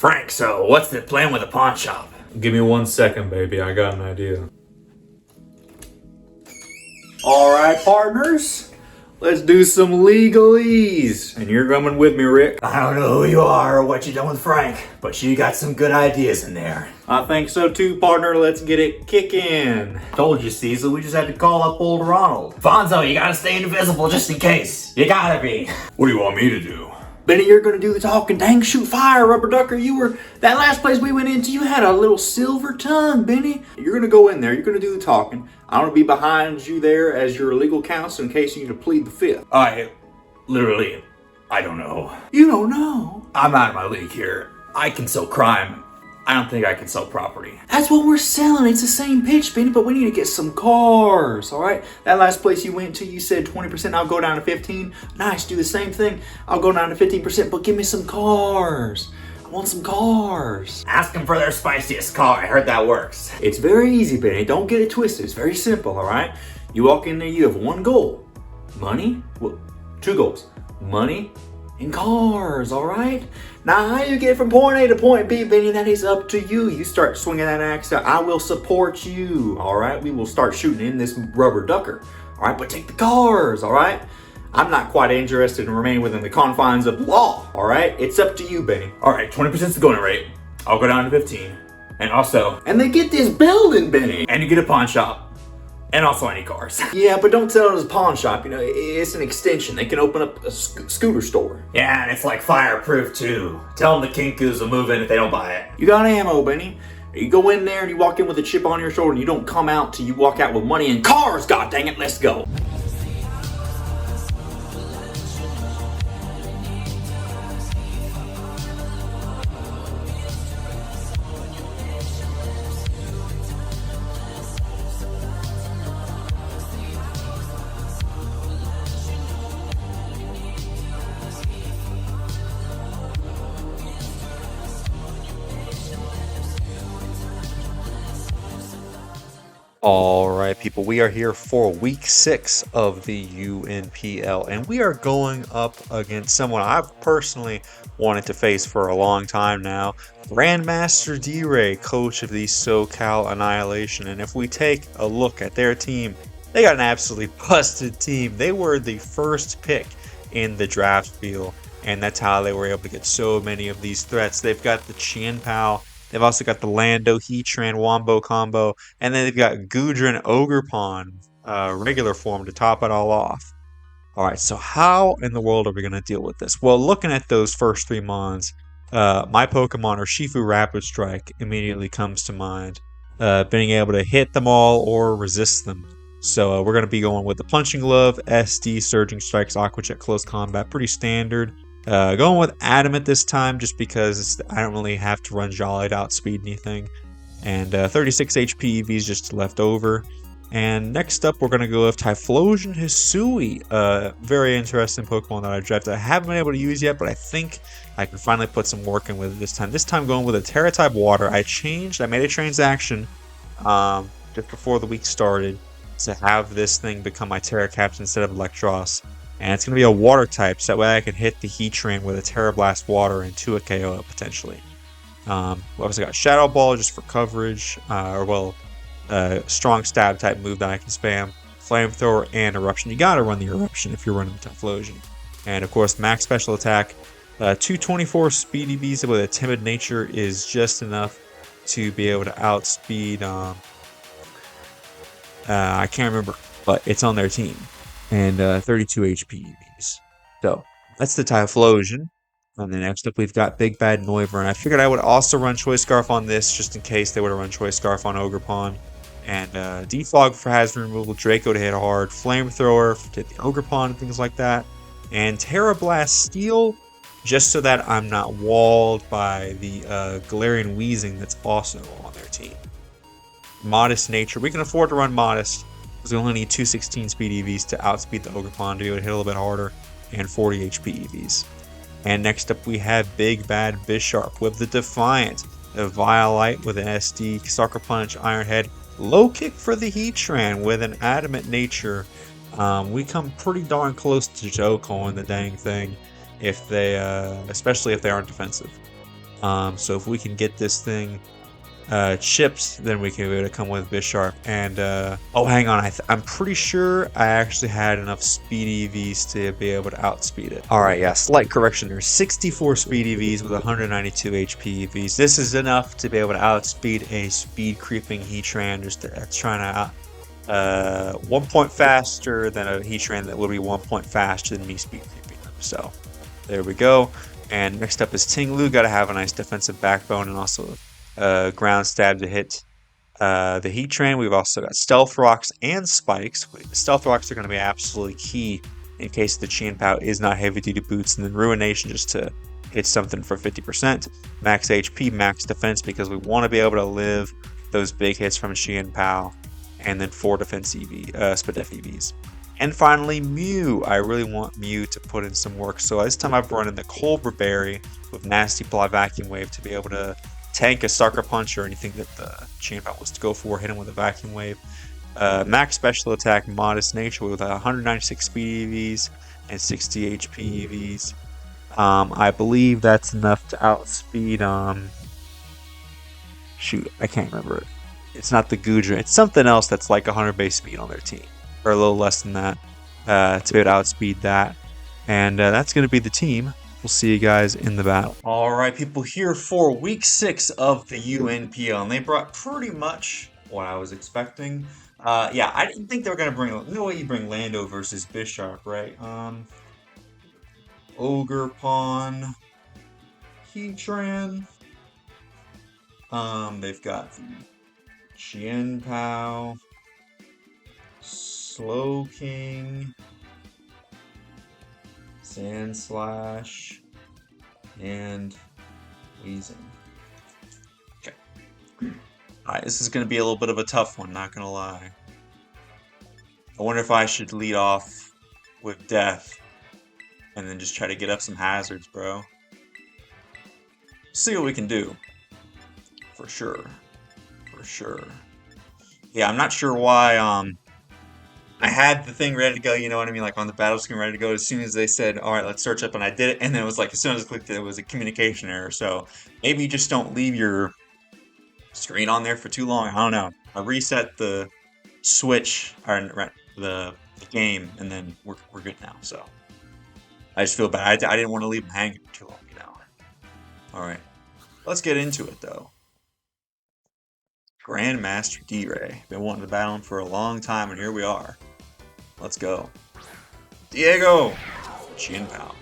Frank, so what's the plan with the pawn shop? Give me 1 second, baby. I got an idea. Alright, partners. Let's do some legalese. And you're coming with me, Rick. I don't know who you are or what you done with Frank, but you got some good ideas in there. I think so too, partner. Let's get it kicking. Told you, Cecil, we just had to call up old Ronald. Fonzo, you gotta stay invisible just in case. You gotta be. What do you want me to do? Benny, you're gonna do the talking. Dang, shoot fire, Rubber Ducker. That last place we went into, you had a little silver tongue, Benny. You're gonna go in there. You're gonna do the talking. I'm gonna be behind you there as your legal counsel in case you need to plead the fifth. I don't know. You don't know? I'm out of my league here. I can sell crime. I don't think I can sell property. That's what we're selling. It's the same pitch, Benny, but we need to get some cars, all right? That last place you went to, you said 20%, I'll go down to 15. Nice, do the same thing. I'll go down to 15%, but give me some cars. I want some cars. Ask them for their spiciest car. I heard that works. It's very easy, Benny. Don't get it twisted. It's very simple, all right? You walk in there, you have one goal. Money? Well, 2 goals. Money and cars, all right? Now, how you get from point A to point B, Benny, that is up to you. You start swinging that axe out. I will support you, all right? We will start shooting in this rubber ducker, all right? But take the cars, all right? I'm not quite interested in remaining within the confines of law, all right? It's up to you, Benny. All right, 20% is the going rate. I'll go down to 15. And also... And they get this building, Benny. And you get a pawn shop. And also any cars. Yeah, but don't sell it as a pawn shop. You know, it's an extension. They can open up a scooter store. Yeah, and it's like fireproof too. Tell them the Kinkus will move in if they don't buy it. You got ammo, Benny. You go in there and you walk in with a chip on your shoulder and you don't come out till you walk out with money and cars, god dang it, let's go. Alright people, we are here for week 6 of the UNPL and we are going up against someone I've personally wanted to face for a long time now, Grandmaster D.Rey, coach of the SoCal Annihilation. And if we take a look at their team, they got an absolutely busted team. They were the first pick in the draft field and that's how they were able to get so many of these threats. They've got the Chien Pao. They've also got the Lando, Heatran, Wombo combo, and then they've got Goodra Ogerpon, regular form to top it all off. Alright, so how in the world are we going to deal with this? Well, looking at those first 3 mons, my Pokemon or Shifu Rapid Strike immediately comes to mind. Being able to hit them all or resist them. So we're going to be going with the Punching Glove, SD, Surging Strikes, Aqua Jet, Close Combat, pretty standard. Going with Adamant this time just because I don't really have to run Jolly to outspeed anything. And 36 HP EVs just left over. And next up we're going to go with Typhlosion Hisui. Very interesting Pokemon that I drafted. I haven't been able to use yet, but I think I can finally put some work in with it this time. This time going with a TERA type water. I made a transaction just before the week started to have this thing become my TERA Caps instead of Electros. And it's going to be a water type, so that way I can hit the Heatran with a Terra Blast Water into a KO potentially. We also got Shadow Ball just for coverage, strong stab type move that I can spam, Flamethrower, and Eruption. You gotta run the Eruption if you're running the Typhlosion. And of course, max special attack, 224 speed EVs with a timid nature is just enough to be able to outspeed. I can't remember, but it's on their team. And 32 HP EVs. So that's the Typhlosion. And then next up we've got Big Bad Noivern. I figured I would also run Choice Scarf on this just in case they would have run Choice Scarf on Ogerpon. And Defog for hazard removal, Draco to hit hard, Flamethrower to hit the Ogerpon and things like that. And Terra Blast Steel just so that I'm not walled by the Galarian Wheezing that's also on their team. Modest nature. We can afford to run Modest. Because we only need 216 speed EVs to outspeed the Ogerpon to be able to hit a little bit harder, and 40 HP EVs. And next up we have Big Bad Bisharp with the Defiant, the Violite with an SD, Sucker Punch, Iron Head, Low Kick for the Heatran with an Adamant nature. We come pretty darn close to Joko in the dang thing, if they, especially if they aren't defensive. So if we can get this thing chipped, then we can be able to come with Bisharp. And oh, hang on, I'm pretty sure I actually had enough speed EVs to be able to outspeed it. All right, yeah, slight correction. There's 64 speed EVs with 192 HP EVs. This is enough to be able to outspeed a speed creeping Heatran, just trying to 1 point faster than a Heatran that would be 1 point faster than me speed creeping them. So there we go. And next up is Ting-Lu. Got to have a nice defensive backbone and also ground stab to hit the Heatran. We've also got Stealth Rocks and Spikes. Stealth Rocks are going to be absolutely key in case the Chien Pao is not heavy duty boots, and then Ruination just to hit something for 50%. Max HP, max defense, because we want to be able to live those big hits from Chien Pao, and then 4 defense Spadef EVs. And finally, Mew. I really want Mew to put in some work. So this time I've run in the Cobra Berry with Nasty Fly Vacuum Wave to be able to tank a Sucker Punch or anything that the Chien Pao was to go for, hit him with a Vacuum Wave. Max Special Attack, Modest Nature with 196 speed EVs and 60 HP EVs. I believe that's enough to outspeed, shoot, I can't remember it. It's not the Gudra, it's something else that's like 100 base speed on their team, or a little less than that, to be able to outspeed that. And that's going to be the team. We'll see you guys in the battle. All right, people, here for week 6 of the UNPL, and they brought pretty much what I was expecting. Yeah, I didn't think they were gonna bring. No way you bring Lando versus Bisharp, right? Ogre Pawn, Heatran. They've got Chien Pao, Slow King, Sand Slash, and Weezing. Okay. Alright, this is going to be a little bit of a tough one, not going to lie. I wonder if I should lead off with Death and then just try to get up some hazards, bro. See what we can do. For sure. For sure. Yeah, I'm not sure why, I had the thing ready to go, you know what I mean, like on the battle screen ready to go as soon as they said, alright, let's search up, and I did it, and then it was like, as soon as I clicked it, it was a communication error, so maybe you just don't leave your screen on there for too long, I don't know. I reset the switch, or the game, and then we're good now, so. I just feel bad, I didn't want to leave them hanging for too long, you know. Alright, let's get into it, though. Grandmaster D.Rey. Been wanting to battle him for a long time, and here we are. Let's go. Diego! Chien Pao.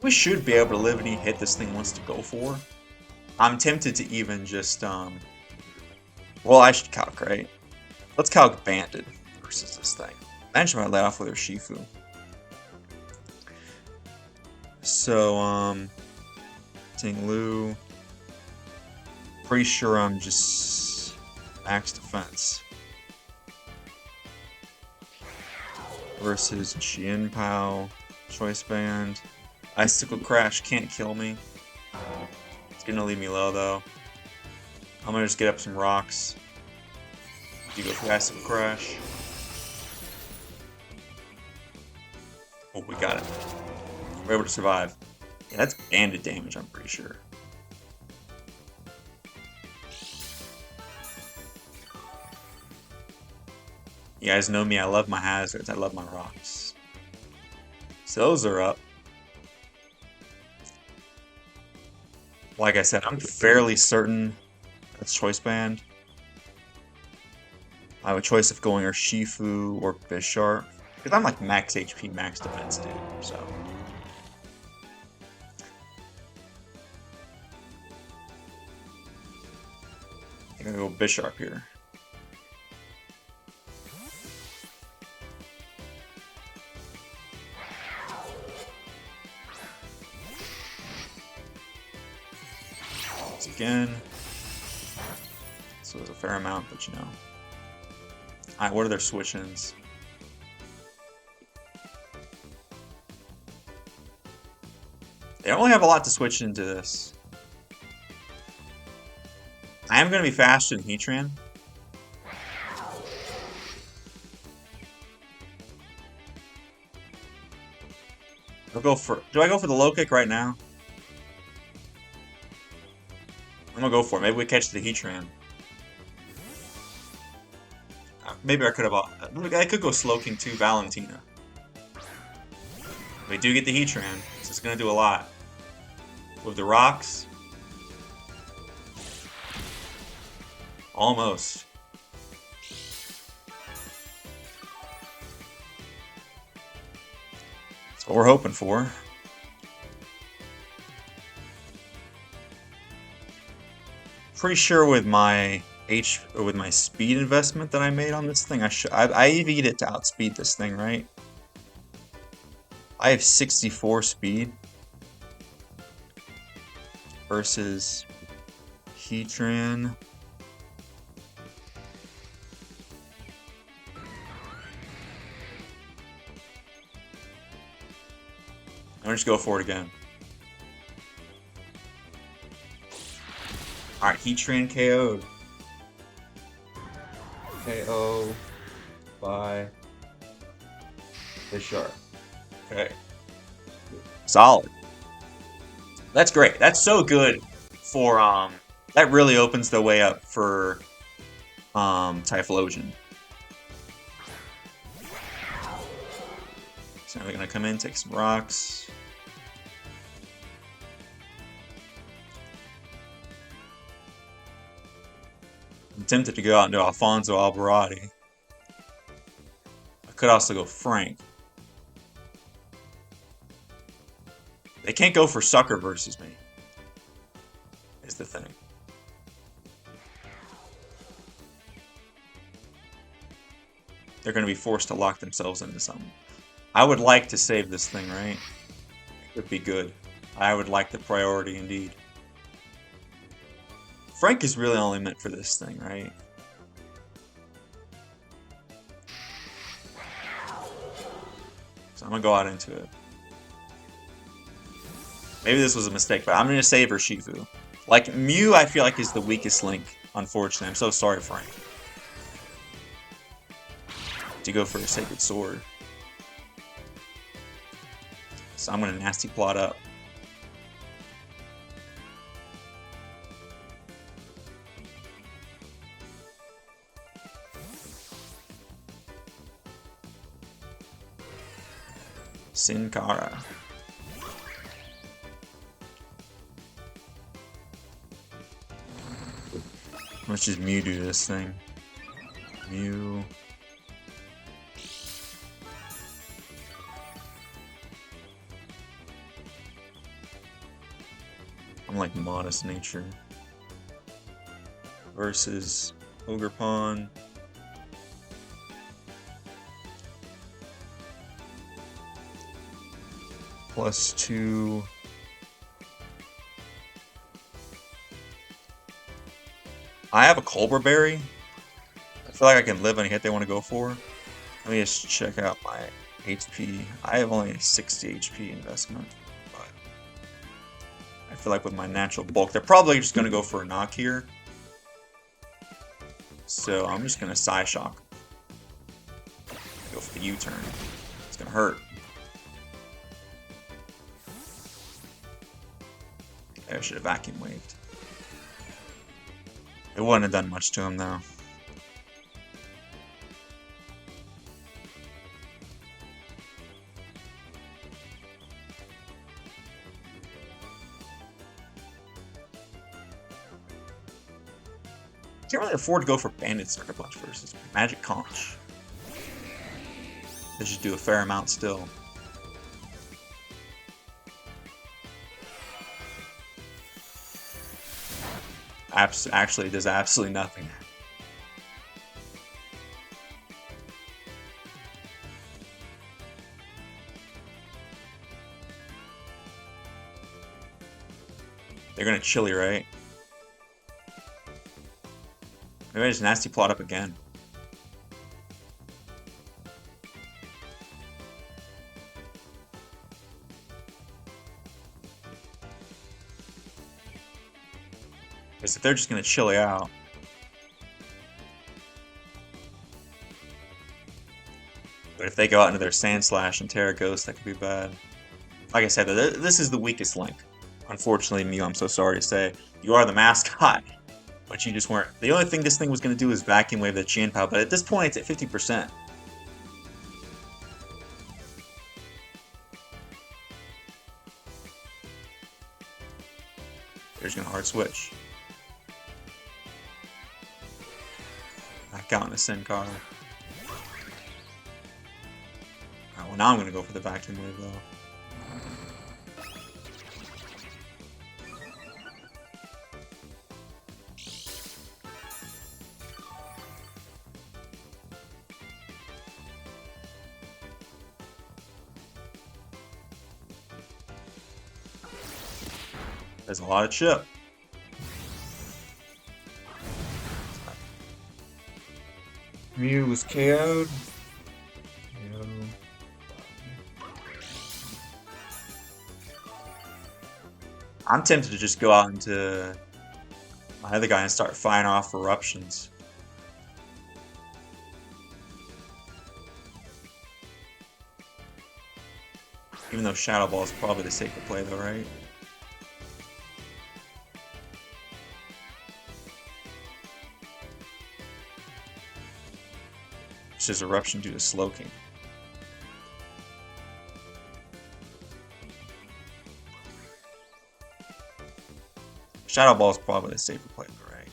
We should be able to live any hit this thing wants to go for. I'm tempted to even just, well, I should calc, right? Let's calc Banded versus this thing. Imagine if I let off with her Shifu. So, Ting-Lu. Pretty sure I'm just max defense. Versus Chien Pao, Choice Band. Icicle Crash can't kill me. It's gonna leave me low though. I'm gonna just get up some rocks. You go for Icicle Crash. Oh, we got it. We're able to survive. Yeah, that's banded damage, I'm pretty sure. You guys know me, I love my hazards, I love my rocks. So those are up. Like I said, I'm fairly certain that's Choice Band. I have a choice of going or Shifu or Bisharp. Because I'm like max HP, max defense dude, so. I'm gonna go Bisharp here. Again. So it's a fair amount, but you know. Alright, what are their switch-ins? They don't really have a lot to switch into this. I am going to be faster than Heatran. I'll go for... Do I go for the low kick right now? I'm gonna go for it. Maybe we catch the Heatran. Maybe I could have. I could go Slowking to Valentina. We do get the Heatran, so it's gonna do a lot. With the rocks. Almost. That's what we're hoping for. Pretty sure with my speed investment that I made on this thing, I EV'd it to outspeed this thing, right? I have 64 speed versus Heatran. I'm gonna just go for it again. Alright, Heatran KO'd. KO by the shark. Okay. Solid. That's great. That's so good for that really opens the way up for Typhlosion. So now we're gonna come in, take some rocks. I'm tempted to go out and do Alfonso Albarati. I could also go Frank. They can't go for Sucker versus me, is the thing. They're going to be forced to lock themselves into something. I would like to save this thing, right? It would be good. I would like the priority indeed. Frank is really only meant for this thing, right? So I'm going to go out into it. Maybe this was a mistake, but I'm going to save Urshifu. Like, Mew, I feel like, is the weakest link, unfortunately. I'm so sorry, Frank. To go for a Sacred Sword. So I'm going to nasty plot up. Sin Cara. Let's just Mew do this thing. Mew. I'm like Modest Nature. Versus Ogerpon. +2. I have a Culber Berry. I feel like I can live on a hit they want to go for. Let me just check out my HP. I have only a 60 HP investment, but I feel like with my natural bulk, they're probably just going to go for a knock here. So I'm just going to Psyshock. Go for the U-turn. It's going to hurt. I should have vacuum waved. It wouldn't have done much to him, though. Can't really afford to go for Bandit Sucker Punch versus Magic Conch. They should do a fair amount still. Actually, does absolutely nothing. They're gonna chilly, right? Maybe I just nasty plot up again. Because if they're just going to chilly out. But if they go out into their Sand Slash and TERA Ghost, that could be bad. Like I said, this is the weakest link. Unfortunately, Mew, I'm so sorry to say, you are the mascot, but you just weren't. The only thing this thing was going to do is vacuum wave the Chien Pao, but at this point, it's at 50%. There's going to hard switch. Back out into Sin Car. Alright, well, now I'm going to go for the vacuum wave, though. There's a lot of chip. Mew was KO'd. I'm tempted to just go out into my other guy and start firing off eruptions. Even though Shadow Ball is probably the safer play though, right? Which is eruption due to Slowking. Shadow Ball is probably the safer play, right?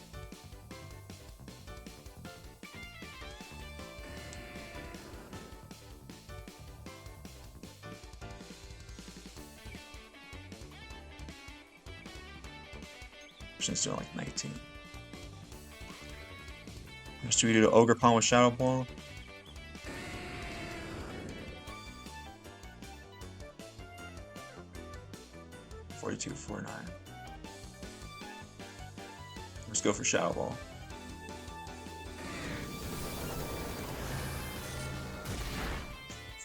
She's doing like 19. Should we do the Ogre Palm with Shadow Ball? $42, $49. Let's go for Shadow Ball.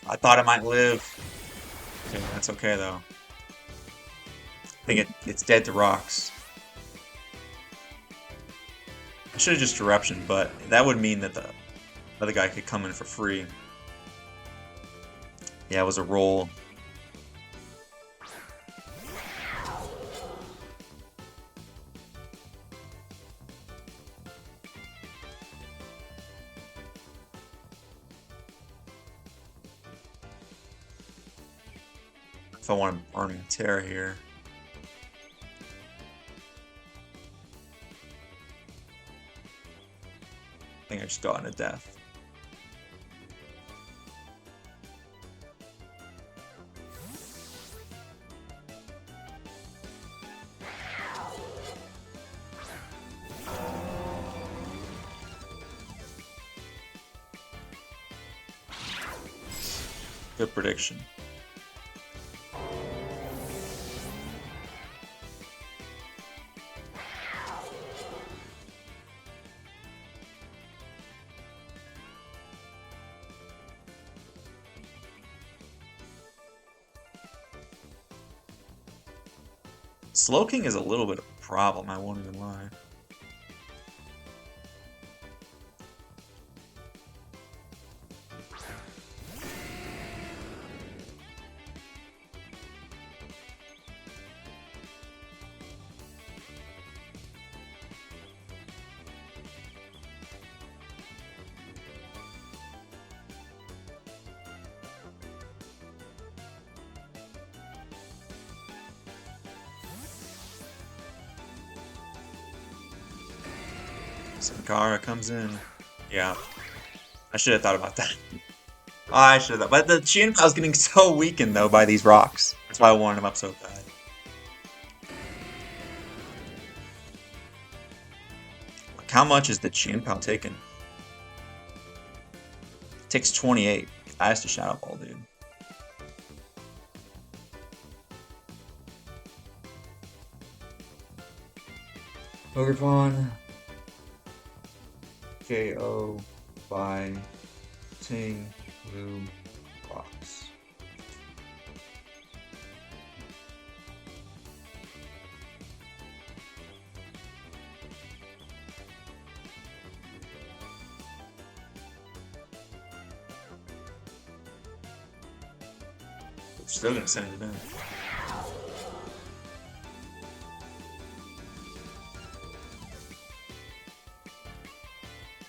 I thought it might live. Okay, that's okay though. I think it's dead to rocks. I should have just Eruption, but that would mean that the other guy could come in for free. Yeah, it was a roll. If I want to arm a TERA here. I think I just got into death. Good prediction. Slowking is a little bit of a problem, I won't even lie. Caaars comes in. Yeah. I should have thought about that. Oh, I should have. But the Chien Pao is getting so weakened, though, by these rocks. That's why I wanted him up so bad. Like, how much is the Chien Pao taking? It takes 28. I has to Shadow Ball, dude. Ogre Pawn. KO by Ting Blue Rocks. Still gonna send it in.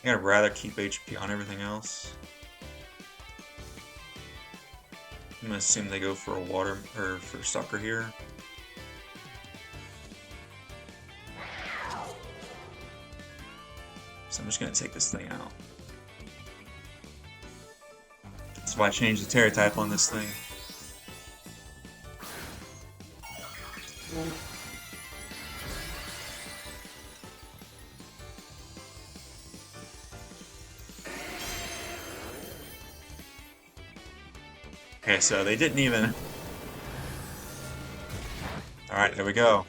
I'd rather keep HP on everything else. I'm gonna assume they go for a water or for sucker here. So I'm just gonna take this thing out. That's why I changed the TERA type on this thing. Okay, so they didn't even... Alright, there we go.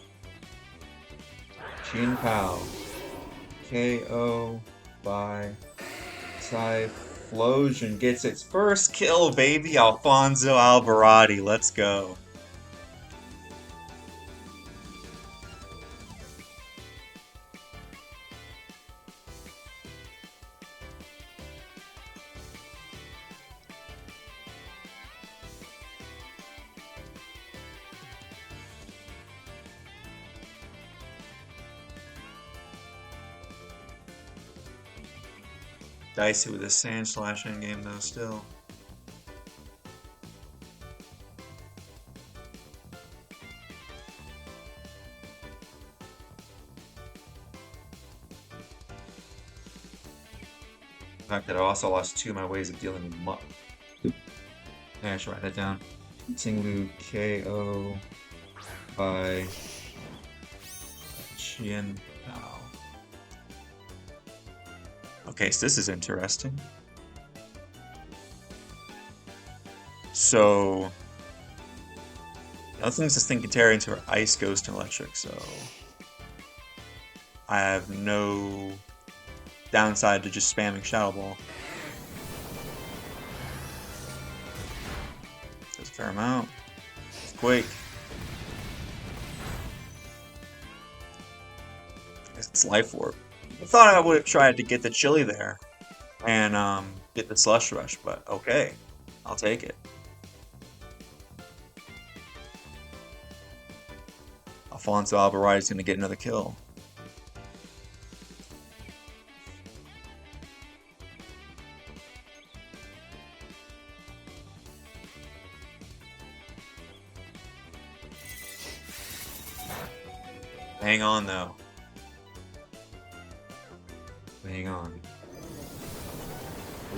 Chien Pao. KO by Typhlosion gets its first kill, baby. Alfonso Alvarado. Let's go. Dicey with a Sand Slash endgame though, still. The fact that I also lost 2 of my ways of dealing with muck. I should write that down. Tinglu KO by Chien Pao. Okay, so this is interesting. So, the other thing is this thing can tear into her Ice, Ghost, and Electric, so I have no downside to just spamming Shadow Ball. Does a fair amount. Quake. It's Life Orb. I thought I would have tried to get the Chili there and get the Slush Rush, but okay, I'll take it. Alfonso Alvarado is going to get another kill. Hang on though. Hang on.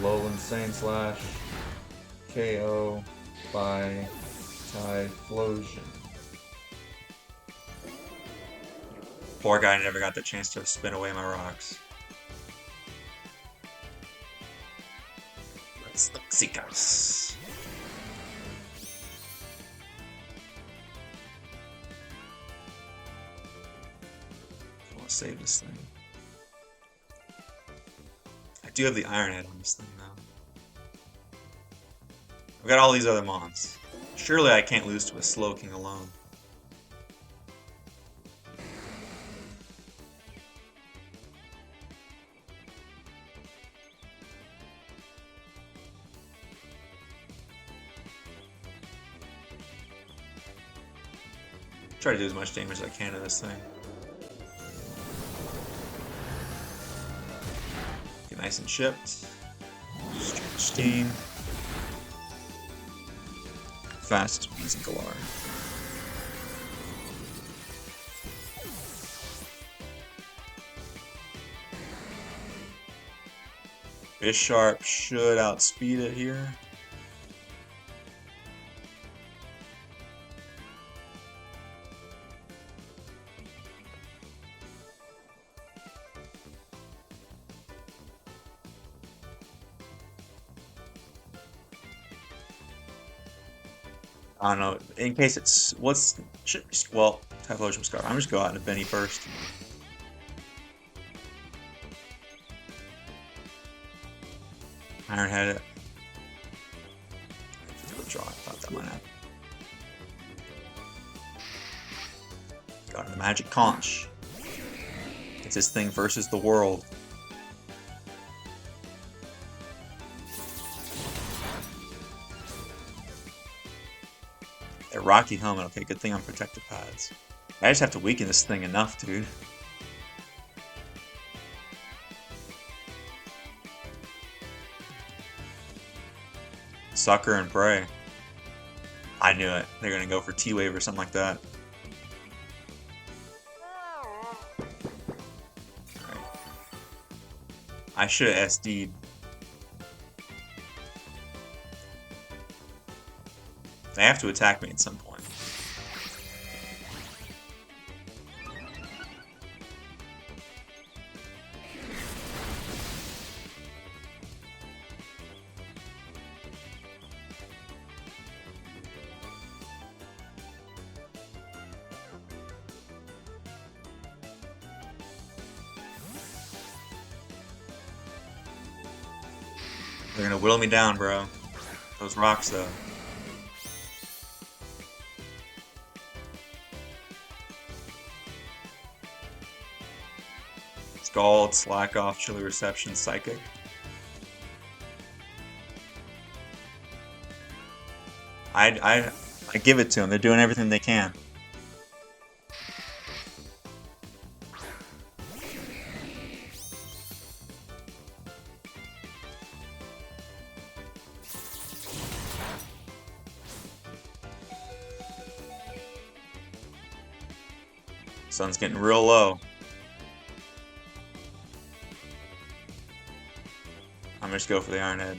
Lowland Sand Slash. KO by Typhlosion. Poor guy never got the chance to spin away my rocks. Let's look, see Caaars. I want to save this thing. I do have the Iron Head on this thing though. I've got all these other mons. Surely I can't lose to a Slowking alone. Try to do as much damage as I can to this thing. Get nice and chipped. Stretch steam. Fast bees and Galar. Bisharp should outspeed it here. I don't know. In case it's well, Typhlosion Scar. I'm just go out into Benny first. Iron Head it. Draw. I thought that might happen. Got the Magic Conch. It's this thing versus the world. A Rocky Helmet. Okay, good thing I'm protective pads. I just have to weaken this thing enough, dude. Sucker and Prey. I knew it. They're gonna go for T-Wave or something like that. Right. I should have SD'd. They have to attack me at some point. They're gonna whittle me down, bro. Those rocks, though. Scald, Slack Off, Chilly Reception, Psychic. I give it to them. They're doing everything they can. Sun's getting real low. I'm just go for the Iron Head.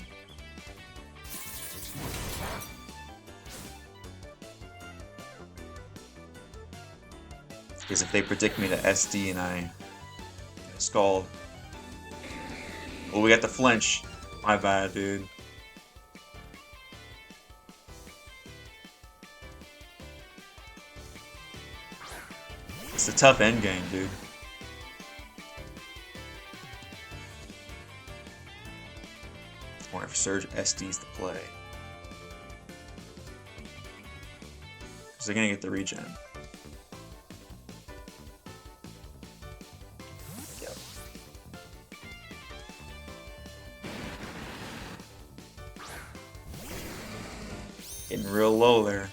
Because if they predict me to SD and I Scald. Oh, we got the flinch. My bad, dude. It's a tough endgame, dude. I wonder if Surge SD's the play. Because they're gonna get the regen. Yep. Getting real low there.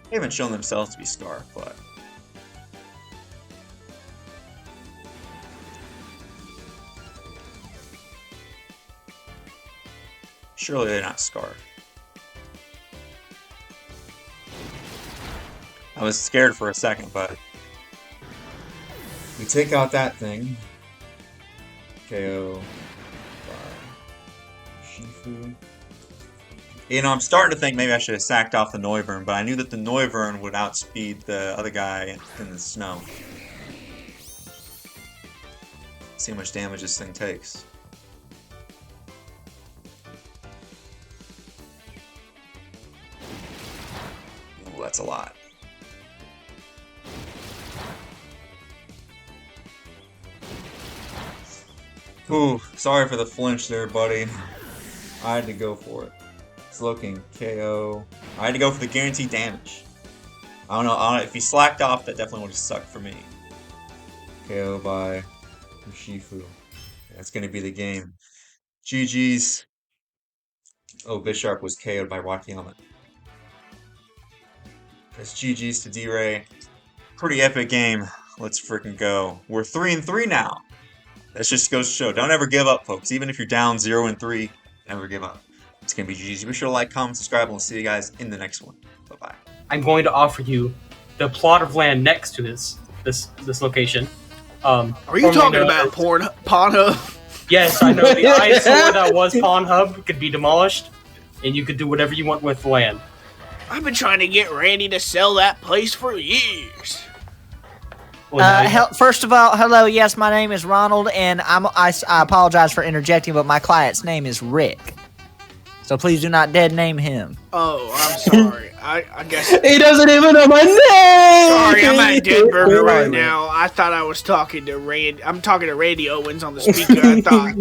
They haven't shown themselves to be Scarf, but surely they're not Scarf. I was scared for a second, but we take out that thing. KO. Shifu. You know, I'm starting to think maybe I should have sacked off the Noivern, but I knew that the Noivern would outspeed the other guy in the snow. See how much damage this thing takes. Ooh, that's a lot. Ooh, sorry for the flinch there, buddy. I had to go for it. Looking KO. I had to go for the guaranteed damage. I don't know if he slacked off, that definitely would have sucked for me. KO by Urshifu. That's gonna be the game. GG's. Oh, Bisharp was KO'd by Rocky Helmet. That's GG's to D.Rey. Pretty epic game. Let's freaking go. We're 3-3 now. That just goes to show. Don't ever give up, folks. Even if you're down 0-3, never give up. It's going to be GG. Be sure to like, comment, subscribe, and we'll see you guys in the next one. Bye-bye. I'm going to offer you the plot of land next to this location. Are you talking about Pornhub? Yes, I know. The eyesore that was Pornhub could be demolished, and you could do whatever you want with land. I've been trying to get Randy to sell that place for years. First of all, hello. Yes, my name is Ronald, and I apologize for interjecting, but my client's name is Rick. So please do not dead name him. Oh, I'm sorry. I guess he doesn't even know my name. Sorry, I'm at Dead Burger right now. I thought I was talking to Randy. I'm talking to Randy Owens on the speaker. I thought.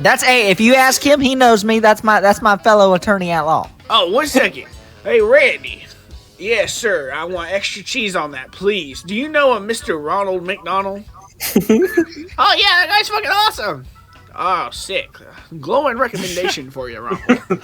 That's if you ask him, he knows me. That's my fellow attorney at law. Oh, 1 second. Hey, Randy. Yes, sir. I want extra cheese on that, please. Do you know a Mr. Ronald McDonald? Oh yeah, that guy's fucking awesome. Oh, sick. Glowing recommendation for you, Ronald.